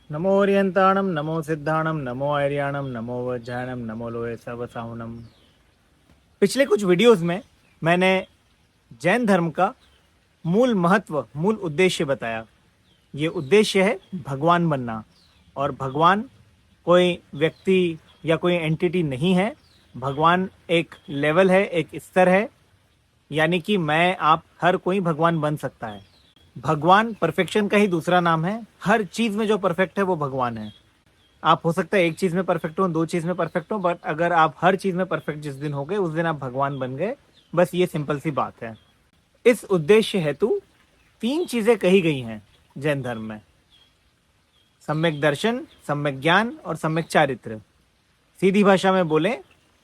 नमो ओरियंताणम नमो सिद्धाणम नमो आर्याणम नमो वज्रायणम नमो लोहे सर्वसाहुनम। पिछले कुछ वीडियोस में मैंने जैन धर्म का मूल महत्व, मूल उद्देश्य बताया। ये उद्देश्य है भगवान बनना। और भगवान कोई व्यक्ति या कोई एंटिटी नहीं है। भगवान एक लेवल है, एक स्तर है। यानी कि मैं, आप, हर कोई भगवान बन सकता है। भगवान परफेक्शन का ही दूसरा नाम है। हर चीज में जो परफेक्ट है वो भगवान है। आप हो सकता है एक चीज में परफेक्ट हो, दो चीज में परफेक्ट हो, बट अगर आप हर चीज में परफेक्ट जिस दिन हो गए उस दिन आप भगवान बन गए। बस ये सिंपल सी बात है। इस उद्देश्य हेतु तीन चीजें कही गई हैं जैन धर्म में: सम्यक दर्शन, सम्यक ज्ञान और सम्यक चारित्र। सीधी भाषा में बोले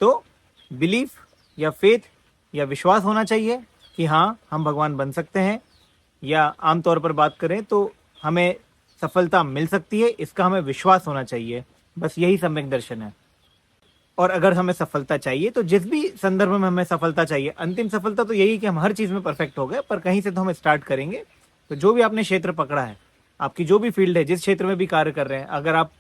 तो बिलीफ या फेथ या विश्वास होना चाहिए कि हाँ, हम भगवान बन सकते हैं। या आमतौर पर बात करें तो हमें सफलता मिल सकती है, इसका हमें विश्वास होना चाहिए। बस यही सम्यक दर्शन है। और अगर हमें सफलता चाहिए तो जिस भी संदर्भ में हमें सफलता चाहिए, अंतिम सफलता तो यही कि हम हर चीज में परफेक्ट हो गए, पर कहीं से तो हम स्टार्ट करेंगे। तो जो भी आपने क्षेत्र पकड़ा है, आपकी जो भी फील्ड है, जिस क्षेत्र में भी कार्य कर रहे हैं, अगर आप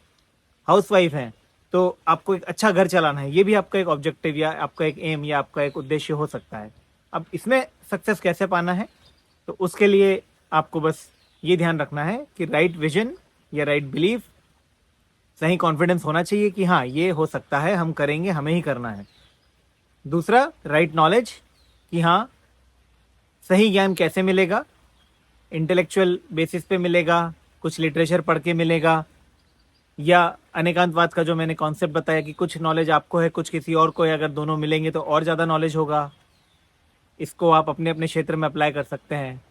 हाउस वाइफ हैं तो आपको एक अच्छा घर चलाना है, ये भी आपका एक ऑब्जेक्टिव या आपका एक एम या आपका एक उद्देश्य हो सकता है। अब इसमें सक्सेस कैसे पाना है, तो उसके लिए आपको बस ये ध्यान रखना है कि राइट विजन या राइट बिलीफ, सही कॉन्फिडेंस होना चाहिए कि हाँ, ये हो सकता है, हम करेंगे, हमें ही करना है। दूसरा, राइट नॉलेज कि हाँ, सही ज्ञान कैसे मिलेगा, इंटेलेक्चुअल बेसिस पे मिलेगा, कुछ लिटरेचर पढ़ के मिलेगा, या अनेकांतवाद का जो मैंने कॉन्सेप्ट बताया कि कुछ नॉलेज आपको है, कुछ किसी और को है, अगर दोनों मिलेंगे तो और ज़्यादा नॉलेज होगा। इसको आप अपने अपने क्षेत्र में अप्लाई कर सकते हैं।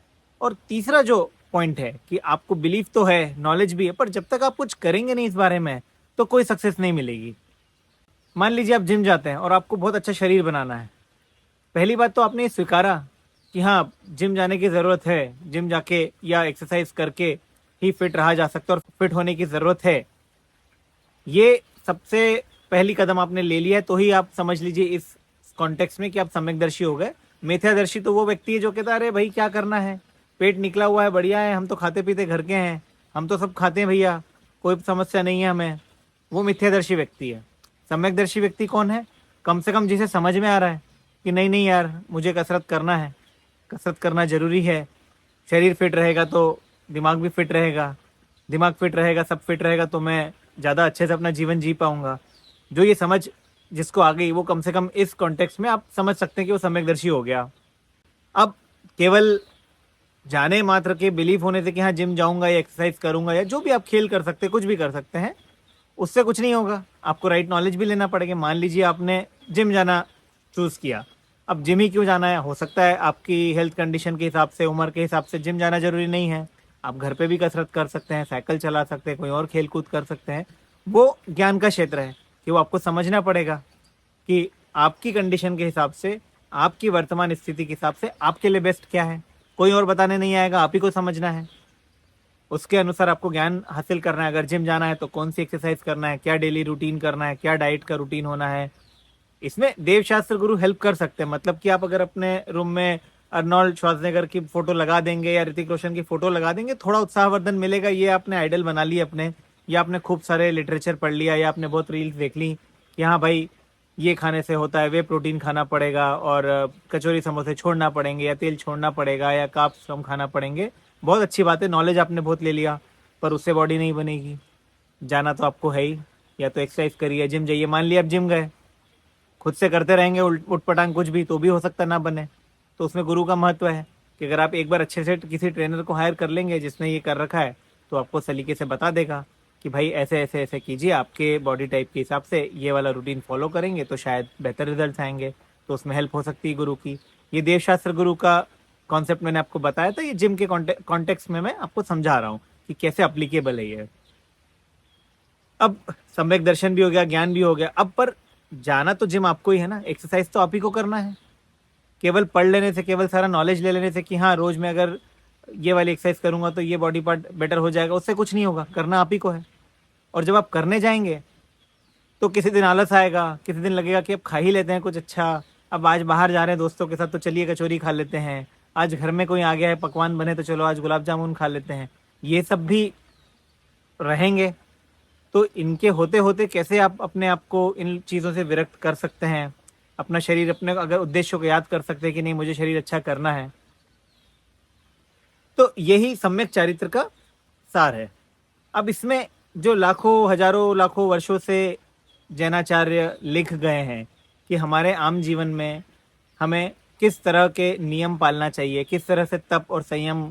और तीसरा जो पॉइंट है कि आपको बिलीफ तो है, नॉलेज भी है, पर जब तक आप कुछ करेंगे नहीं इस बारे में तो कोई सक्सेस नहीं मिलेगी। मान लीजिए आप जिम जाते हैं और आपको बहुत अच्छा शरीर बनाना है। पहली बात तो आपने ये स्वीकारा कि हाँ, जिम जाने की ज़रूरत है, जिम जाके या एक्सरसाइज करके ही फिट रहा जा सकता है और फिट होने की ज़रूरत है। ये सबसे पहली कदम आपने ले लिया है, तो ही आप समझ लीजिए इस कॉन्टेक्स्ट में कि आप सम्यकदर्शी हो गए। मिथ्यादर्शी तो वो व्यक्ति है जो कहता है अरे भाई क्या करना है, पेट निकला हुआ है, बढ़िया है, हम तो खाते पीते घर के हैं, हम तो सब खाते हैं भैया, कोई समस्या नहीं है हमें। वो मिथ्यादर्शी व्यक्ति है। सम्यकदर्शी व्यक्ति कौन है? कम से कम जिसे समझ में आ रहा है कि नहीं नहीं यार, मुझे कसरत करना है, कसरत करना जरूरी है। शरीर फिट रहेगा तो दिमाग भी फिट रहेगा, दिमाग फिट रहेगा, सब फिट रहेगा तो मैं ज़्यादा अच्छे से अपना जीवन जी पाऊंगा। जो ये समझ जिसको आ गई, वो कम से कम इस कॉन्टेक्स्ट में आप समझ सकते हैं कि वो सम्यकदर्शी हो गया। अब केवल जाने मात्र के बिलीफ होने से कि हाँ, जिम जाऊंगा या एक्सरसाइज करूंगा या जो भी आप खेल कर सकते हैं, कुछ भी कर सकते हैं, उससे कुछ नहीं होगा। आपको राइट नॉलेज भी लेना पड़ेगा। मान लीजिए आपने जिम जाना चूज किया। अब जिम ही क्यों जाना है? हो सकता है आपकी हेल्थ कंडीशन के हिसाब से, उम्र के हिसाब से जिम जाना जरूरी नहीं है। आप घर पे भी कसरत कर सकते हैं, साइकिल चला सकते हैं, कोई और खेल कूद कर सकते हैं। वो ज्ञान का क्षेत्र है कि वो आपको समझना पड़ेगा कि आपकी कंडीशन के हिसाब से, आपकी वर्तमान स्थिति के हिसाब से आपके लिए बेस्ट क्या है। कोई और बताने नहीं आएगा, आप ही को समझना है। उसके अनुसार आपको ज्ञान हासिल करना है। अगर जिम जाना है तो कौन सी एक्सरसाइज करना है, क्या डेली रूटीन करना है, क्या डाइट का रूटीन होना है। इसमें देवशास्त्र गुरु हेल्प कर सकते हैं। मतलब कि आप अगर अपने रूम में अर्नोल्ड श्वार्ज़नेगर की फोटो लगा देंगे या ऋतिक रोशन की फोटो लगा देंगे, थोड़ा उत्साहवर्धन मिलेगा। ये आपने आइडल बना लिया अपने, या आपने खूब सारे लिटरेचर पढ़ लिया, या आपने बहुत रील्स देख ली कि हाँ भाई, ये खाने से होता है, वे प्रोटीन खाना पड़ेगा, और कचौरी समोसे छोड़ना पड़ेंगे, या तेल छोड़ना पड़ेगा, या कार्ब्स कम खाना पड़ेंगे। बहुत अच्छी बात है, नॉलेज आपने बहुत ले लिया, पर उससे बॉडी नहीं बनेगी। जाना तो आपको है ही। या तो एक्सरसाइज करिए, जिम जाइए। मान लिया आप जिम गए, खुद से करते रहेंगे उठ पटांग कुछ भी, तो भी हो सकता ना बने। तो उसमें गुरु का महत्व है कि अगर आप एक बार अच्छे से किसी ट्रेनर को हायर कर लेंगे जिसने ये कर रखा है, तो आपको सलीके से बता देगा कि भाई ऐसे ऐसे ऐसे कीजिए, आपके बॉडी टाइप के हिसाब से ये वाला रूटीन फॉलो करेंगे तो शायद बेहतर रिजल्ट आएंगे। तो उसमें हेल्प हो सकती है गुरु की। ये देवशास्त्र गुरु का कॉन्सेप्ट मैंने आपको बताया था। ये जिम के कॉन्टेक्स्ट में मैं आपको समझा रहा हूँ कि कैसे अप्लीकेबल है ये। अब सम्यक दर्शन भी हो गया, ज्ञान भी हो गया। अब पर जाना तो जिम आपको ही है ना, एक्सरसाइज तो आप ही को करना है। केवल पढ़ लेने से, केवल सारा नॉलेज ले लेने से कि हाँ, रोज मैं अगर ये वाली एक्सरसाइज करूंगा तो ये बॉडी पार्ट बेटर हो जाएगा, उससे कुछ नहीं होगा। करना आप ही को है। और जब आप करने जाएंगे तो किसी दिन आलस आएगा, किसी दिन लगेगा कि अब खा ही लेते हैं कुछ अच्छा। अब आज बाहर जा रहे हैं दोस्तों के साथ तो चलिए कचौरी खा लेते हैं। आज घर में कोई आ गया है, पकवान बने तो चलो आज गुलाब जामुन खा लेते हैं। ये सब भी रहेंगे तो इनके होते होते कैसे आप अपने आप को इन चीज़ों से विरक्त कर सकते हैं, अपना शरीर, अपने अगर उद्देश्यों को याद कर सकते हैं कि नहीं मुझे शरीर अच्छा करना है, तो यही सम्यक चारित्र का सार है। अब इसमें जो लाखों हजारों लाखों वर्षों से जैनाचार्य लिख गए हैं कि हमारे आम जीवन में हमें किस तरह के नियम पालना चाहिए, किस तरह से तप और संयम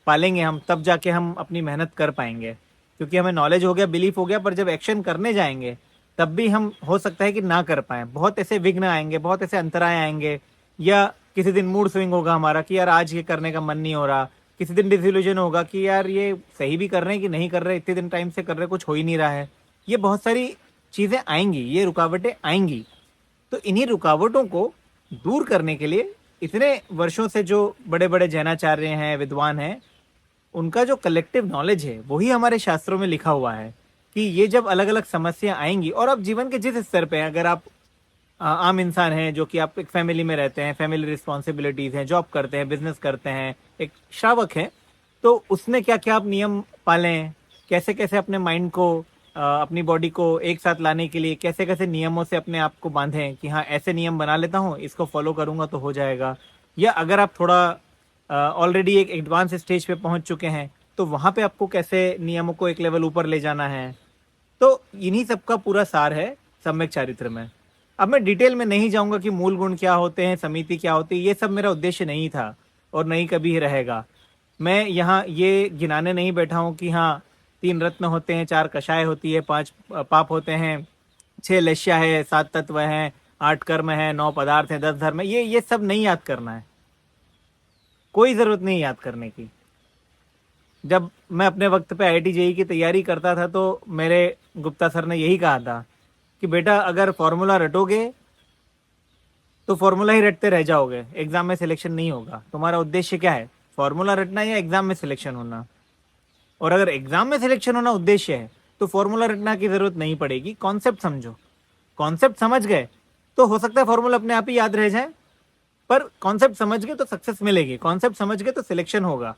पालेंगे हम, तब जाके हम अपनी मेहनत कर पाएंगे। क्योंकि हमें नॉलेज हो गया, बिलीफ हो गया, पर जब एक्शन करने जाएंगे तब भी हम हो सकता है कि ना कर पाए। बहुत ऐसे विघ्न आएंगे, बहुत ऐसे अंतराय आएंगे, या किसी दिन मूड स्विंग होगा हमारा कि यार आज ये करने का मन नहीं हो रहा, किसी दिन डिसिल्यूजन होगा कि यार ये सही भी कर रहे हैं कि नहीं कर रहे, इतने दिन टाइम से कर रहे कुछ हो ही नहीं रहा है। ये बहुत सारी चीज़ें आएंगी, ये रुकावटें आएंगी। तो इन्हीं रुकावटों को दूर करने के लिए इतने वर्षों से जो बड़े बड़े जैनाचार्य हैं, विद्वान हैं, उनका जो कलेक्टिव नॉलेज है वही हमारे शास्त्रों में लिखा हुआ है कि ये जब अलग अलग समस्या आएंगी, और अब जीवन के जिस स्तर पे हैं, अगर आप आम इंसान हैं जो कि आप एक फैमिली में रहते हैं, फैमिली रिस्पॉन्सिबिलिटीज हैं, जॉब करते हैं, बिजनेस करते हैं, एक श्रावक हैं, तो उसमें क्या क्या आप नियम पालें, कैसे कैसे अपने माइंड को, अपनी बॉडी को एक साथ लाने के लिए कैसे कैसे नियमों से अपने आप को बांधें कि हाँ ऐसे नियम बना लेता हूँ, इसको फॉलो करूंगा तो हो जाएगा। या अगर आप थोड़ा ऑलरेडी एक एडवांस स्टेज पे पहुंच चुके हैं तो वहां पे आपको कैसे नियमों को एक लेवल ऊपर ले जाना है। तो इन्हीं सब का पूरा सार है सम्यक चारित्र में। अब मैं डिटेल में नहीं जाऊंगा कि मूल गुण क्या होते हैं, समिति क्या होती है, ये सब मेरा उद्देश्य नहीं था और नहीं कभी ही रहेगा। मैं यहाँ ये गिनाने नहीं बैठा हूँ कि हाँ 3 रत्न होते हैं, 4 कषाय होती है, 5 पाप होते हैं, 6 लश्या है, 7 तत्व हैं, 8 कर्म है, 9 पदार्थ है, 10 धर्म है। ये सब नहीं याद करना है, कोई जरूरत नहीं याद करने की। जब मैं अपने वक्त पे IIT JEE की तैयारी करता था तो मेरे गुप्ता सर ने यही कहा था कि बेटा अगर फॉर्मूला रटोगे तो फॉर्मूला ही रटते रह जाओगे, एग्जाम में सिलेक्शन नहीं होगा। तुम्हारा उद्देश्य क्या है, फॉर्मूला रटना या एग्जाम में सिलेक्शन होना? और अगर एग्जाम में सिलेक्शन होना उद्देश्य है तो फॉर्मूला रटना की जरूरत नहीं पड़ेगी, कॉन्सेप्ट समझो। कॉन्सेप्ट समझ गए तो हो सकता है फॉर्मूला अपने आप ही याद रह जाए, पर कॉन्सेप्ट समझ गए तो सक्सेस मिलेगी, कॉन्सेप्ट समझ गए तो सिलेक्शन होगा।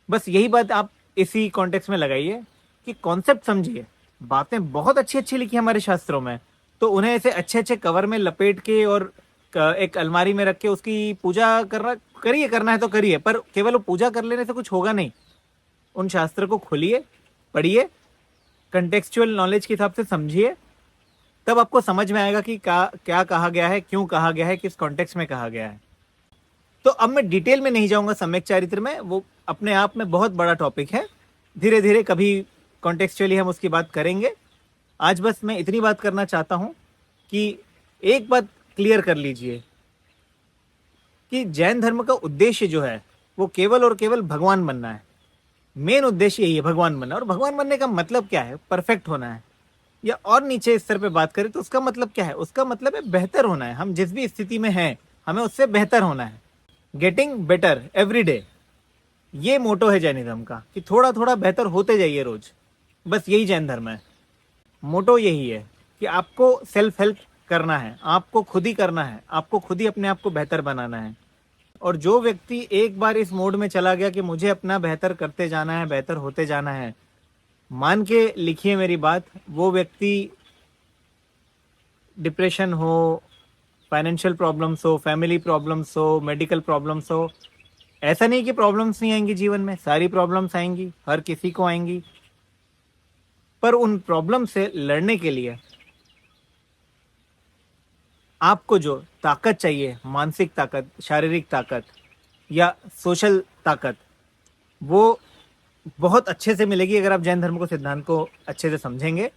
बस यही बात आप इसी कॉन्टेक्स्ट में लगाइए कि कॉन्सेप्ट समझिए। बातें बहुत अच्छी अच्छी लिखी हमारे शास्त्रों में, तो उन्हें ऐसे अच्छे अच्छे कवर में लपेट के और एक अलमारी में रख के उसकी पूजा करना करिए, करना है तो करिए, पर केवल वो पूजा कर लेने से कुछ होगा नहीं। उन शास्त्र को खोलिए, पढ़िए, कंटेक्चुअल नॉलेज के हिसाब से समझिए, तब आपको समझ में आएगा कि क्या कहा गया है, क्यों कहा गया है, किस कॉन्टेक्स्ट में कहा गया है। तो अब मैं डिटेल में नहीं जाऊंगा सम्यक चारित्र में, वो अपने आप में बहुत बड़ा टॉपिक है, धीरे धीरे कभी कॉन्टेक्चुअली हम उसकी बात करेंगे। आज बस मैं इतनी बात करना चाहता हूं कि एक बात क्लियर कर लीजिए कि जैन धर्म का उद्देश्य जो है वो केवल और केवल भगवान बनना है। मेन उद्देश्य यही है, भगवान बनना। और भगवान बनने का मतलब क्या है, परफेक्ट होना है। या और नीचे स्तर पे बात करें तो उसका मतलब क्या है, उसका मतलब है बेहतर होना है। हम जिस भी स्थिति में हैं हमें उससे बेहतर होना है, गेटिंग बेटर एवरी डे। ये मोटो है जैनिज्म का कि थोड़ा थोड़ा बेहतर होते जाइए रोज। बस यही जैन धर्म है, मोटो यही है कि आपको सेल्फ हेल्प करना है, आपको खुद ही करना है, आपको खुद ही अपने आप को बेहतर बनाना है। और जो व्यक्ति एक बार इस मोड में चला गया कि मुझे अपना बेहतर करते जाना है, बेहतर होते जाना है, मान के लिखिए मेरी बात, वो व्यक्ति डिप्रेशन हो, फाइनेंशियल प्रॉब्लम्स हो, फैमिली प्रॉब्लम्स हो, मेडिकल प्रॉब्लम्स हो, ऐसा नहीं कि प्रॉब्लम्स नहीं आएंगी जीवन में, सारी प्रॉब्लम्स आएंगी, हर किसी को आएंगी। पर उन प्रॉब्लम से लड़ने के लिए आपको जो ताकत चाहिए, मानसिक ताकत, शारीरिक ताकत या सोशल ताकत, वो बहुत अच्छे से मिलेगी। अगर आप जैन धर्म को, सिद्धांत को अच्छे से समझेंगे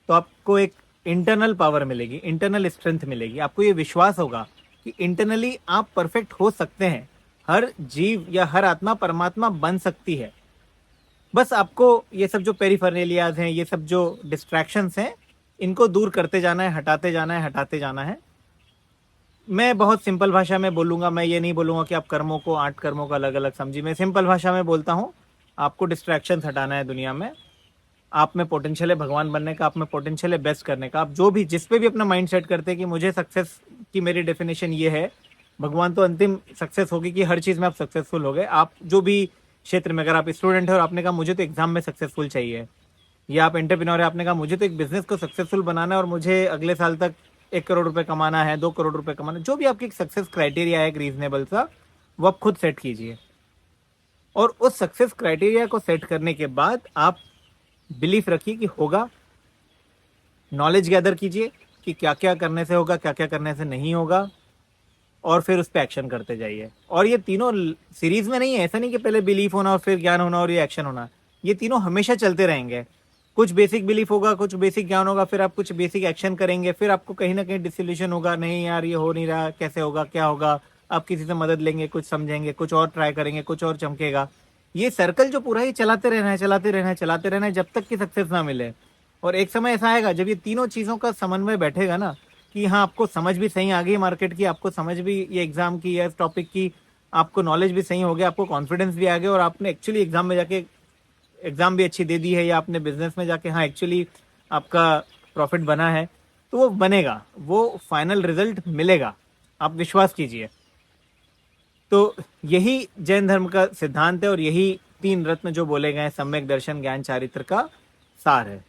तो आपको एक इंटरनल पावर मिलेगी, इंटरनल स्ट्रेंथ मिलेगी। आपको ये विश्वास होगा कि इंटरनली आप परफेक्ट हो सकते हैं। हर जीव या हर आत्मा परमात्मा बन सकती है। बस आपको ये सब जो पेरिफेरलियाज हैं, ये सब जो डिस्ट्रैक्शंस हैं, इनको दूर करते जाना है, हटाते जाना है, हटाते जाना है। मैं बहुत सिंपल भाषा में बोलूँगा, मैं ये नहीं बोलूँगा कि आप कर्मों को, 8 कर्मों को अलग अलग समझिए। मैं सिंपल भाषा में बोलता हूँ, आपको डिस्ट्रैक्शंस हटाना है दुनिया में। आप में पोटेंशियल है भगवान बनने का, आप में पोटेंशियल है बेस्ट करने का। आप जो भी, जिस पे भी अपना माइंड सेट करते हैं कि मुझे सक्सेस की मेरी डेफिनेशन ये है, भगवान तो अंतिम सक्सेस होगी कि हर चीज़ में आप सक्सेसफुल हो गए। आप जो भी क्षेत्र में, अगर आप स्टूडेंट है और आपने कहा मुझे तो एग्जाम में सक्सेसफुल चाहिए, या आप एंटरप्रेन्योर है, आपने कहा मुझे तो एक बिजनेस को सक्सेसफुल बनाना है और मुझे अगले साल तक 1 करोड़ रुपए कमाना है, 2 करोड़ रुपए कमाना है, जो भी आपकी सक्सेस क्राइटेरिया है एक रीजनेबल सा, वो आप खुद सेट कीजिए। और उस सक्सेस क्राइटेरिया को सेट करने के बाद आप बिलीफ रखिए कि होगा, नॉलेज गैदर कीजिए कि क्या क्या करने से होगा, क्या क्या करने से नहीं होगा, और फिर उस पर एक्शन करते जाइए। और ये तीनों सीरीज में नहीं है, ऐसा नहीं कि पहले बिलीफ होना और फिर ज्ञान होना और ये एक्शन होना, ये तीनों हमेशा चलते रहेंगे। कुछ बेसिक बिलीफ होगा, कुछ बेसिक ज्ञान होगा, फिर आप कुछ बेसिक एक्शन करेंगे, फिर आपको कहीं ना कहीं डिसोल्यूशन होगा, नहीं यार ये हो नहीं रहा, कैसे होगा, क्या होगा, आप किसी से मदद लेंगे, कुछ समझेंगे, कुछ और ट्राई करेंगे, कुछ और चमकेगा। ये सर्कल जो पूरा ही चलाते रहना है, चलाते रहना है, चलाते रहना है, जब तक कि सक्सेस ना मिले। और एक समय ऐसा आएगा जब ये तीनों चीज़ों का समन्वय बैठेगा ना, कि हाँ आपको समझ भी सही आ गई मार्केट की, आपको समझ भी ये एग्जाम की या टॉपिक की, आपको नॉलेज भी सही हो गया, आपको कॉन्फिडेंस भी आ गया, और आपने एक्चुअली एग्जाम में जाके एग्जाम भी अच्छी दे दी है, या आपने बिजनेस में जाके हाँ एक्चुअली आपका प्रॉफिट बना है, तो वो बनेगा, वो फाइनल रिजल्ट मिलेगा, आप विश्वास कीजिए। तो यही जैन धर्म का सिद्धांत है, और यही 3 रत्न जो बोले गए सम्यक दर्शन ज्ञान चारित्र का सार है।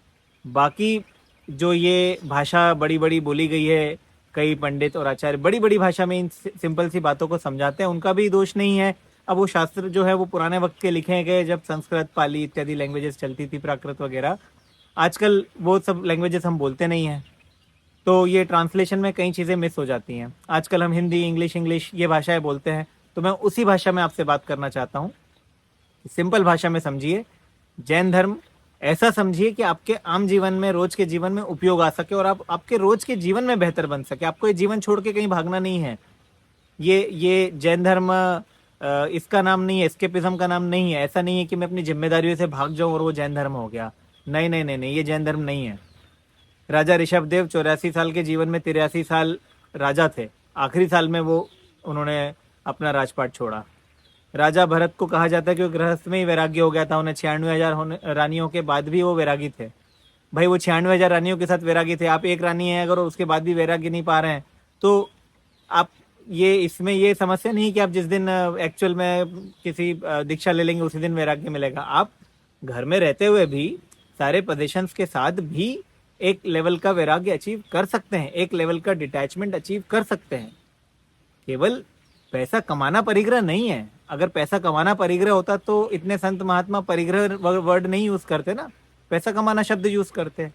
बाकी जो ये भाषा बड़ी बड़ी बोली गई है, कई पंडित और आचार्य बड़ी बड़ी भाषा में इन सिंपल सी बातों को समझाते हैं, उनका भी दोष नहीं है। अब वो शास्त्र जो है वो पुराने वक्त के लिखे गए, जब संस्कृत, पाली इत्यादि लैंग्वेजेस चलती थी, प्राकृत वगैरह। आजकल वो सब लैंग्वेजेस हम बोलते नहीं हैं, तो ये ट्रांसलेशन में कई चीज़ें मिस हो जाती हैं। आजकल हम हिंदी, इंग्लिश इंग्लिश ये भाषाएं बोलते हैं, तो मैं उसी भाषा में आपसे बात करना चाहता हूँ। सिंपल भाषा में समझिए, जैन धर्म ऐसा समझिए कि आपके आम जीवन में, रोज के जीवन में उपयोग आ सके, और आप आपके रोज के जीवन में बेहतर बन सके। आपको ये जीवन छोड़ के कहीं भागना नहीं है। ये जैन धर्म इसका नाम नहीं है, एस्केपिज्म का नाम नहीं है। ऐसा नहीं है कि मैं अपनी जिम्मेदारियों से भाग जाऊं और वो जैन धर्म हो गया। नहीं नहीं नहीं नहीं, ये जैन धर्म नहीं है। राजा ऋषभदेव 84 साल के जीवन में 83 साल राजा थे, आखिरी साल में वो उन्होंने अपना राजपाट छोड़ा। राजा भरत को कहा जाता है कि वो गृहस्थ में ही वैराग्य हो गया था, उन्हें 96,000 रानियों के बाद भी वो वैरागी थे। भाई वो 96,000 रानियों के साथ वैरागी थे, आप एक रानी है अगर उसके बाद भी वैराग्य नहीं पा रहे हैं, तो आप ये इसमें ये समस्या नहीं कि आप जिस दिन एक्चुअल में किसी दीक्षा ले लेंगे उसी दिन वैराग्य मिलेगा। आप घर में रहते हुए भी, सारे पोजीशंस के साथ भी एक लेवल का वैराग्य अचीव कर सकते हैं, एक लेवल का डिटैचमेंट अचीव कर सकते हैं। केवल पैसा कमाना परिग्रह नहीं है। अगर पैसा कमाना परिग्रह होता तो इतने संत महात्मा परिग्रह वर्ड नहीं यूज करते ना, पैसा कमाना शब्द यूज करते।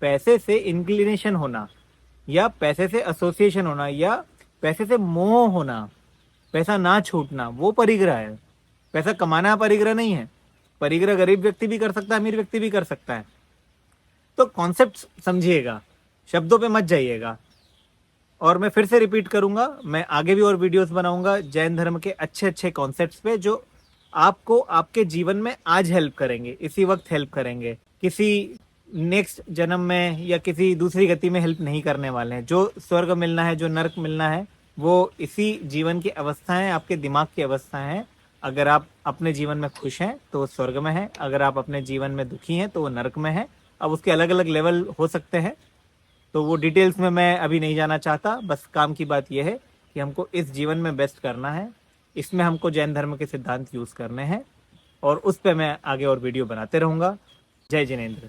पैसे से इंक्लिनेशन होना, या पैसे से एसोसिएशन होना, या पैसे से मोह होना, पैसा ना छूटना, वो परिग्रह है। पैसा कमाना परिग्रह नहीं है। परिग्रह गरीब व्यक्ति भी कर सकता है, अमीर व्यक्ति भी कर सकता है। तो कॉन्सेप्ट समझिएगा, शब्दों पे मत जाइएगा। और मैं फिर से रिपीट करूंगा, मैं आगे भी और वीडियोस बनाऊंगा जैन धर्म के अच्छे अच्छे कॉन्सेप्ट्स पे, जो आपको आपके जीवन में आज हेल्प करेंगे, इसी वक्त हेल्प करेंगे, किसी नेक्स्ट जन्म में या किसी दूसरी गति में हेल्प नहीं करने वाले हैं। जो स्वर्ग मिलना है, जो नरक मिलना है, वो इसी जीवन की अवस्थाएं, आपके दिमाग की अवस्थाएं हैं। अगर आप अपने जीवन में खुश हैं तो वो स्वर्ग में है, अगर आप अपने जीवन में दुखी हैं तो वो नरक में है। अब उसके अलग अलग लेवल हो सकते हैं, तो वो डिटेल्स में मैं अभी नहीं जाना चाहता। बस काम की बात यह है कि हमको इस जीवन में बेस्ट करना है, इसमें हमको जैन धर्म के सिद्धांत यूज़ करने हैं, और उस पर मैं आगे और वीडियो बनाते रहूँगा। जय जिनेंद्र।